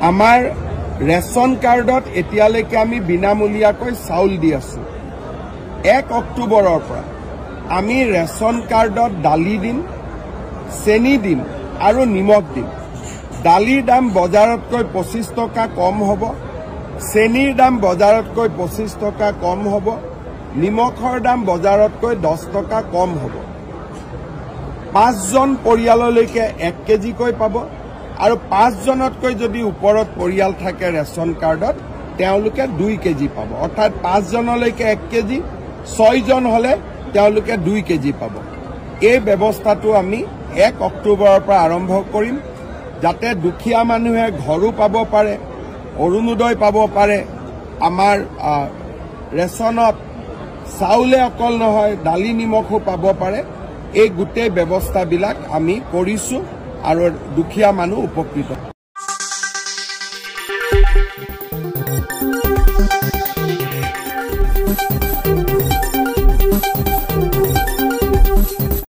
আমাৰ ৰেচন কাৰ্ডত এতিয়ালৈকে আমি বিনামূলীয়াকৈ চাউল দি আছো। 1 অক্টোবৰৰ পৰা আমি ৰেচন কাৰ্ডত দালি দিম, চেনি দিম আৰু নিমখ দিম। দালিৰ দাম বজাৰতকৈ 25 টকা কম হ'ব, চেনিৰ দাম বজাৰতকৈ 25 টকা কম হ'ব, নিমখৰ দাম বজাৰতকৈ 10 টকা কম হ'ব। 5জন পৰিয়াললৈকে 1 কেজিকৈ পাব আৰু 5জনতকৈ যদি ওপৰত পৰিয়াল থাকে ৰেচন কাৰ্ডত তেওঁলোকে 2 কেজি পাব। অৰ্থাৎ 5জনলৈকে 1 কেজি, 6জন হলে তেওঁলোকে 2 কেজি পাব। এই ব্যৱস্থাটো আমি 1 অক্টোবৰৰ পৰা আৰম্ভ কৰিম, যাতে দুখীয়া মানুহে ঘৰো পাব পাৰে, অৰুণোদয় পাব পাৰে। আমাৰ ৰেচনত চাউলে অকল নহয়, দালি নিমখো পাব পাৰে। এই গোটেই ব্যৱস্থাবিলাক আমি কৰিছো আৰু দুখীয়া মানুহ উপকৃত।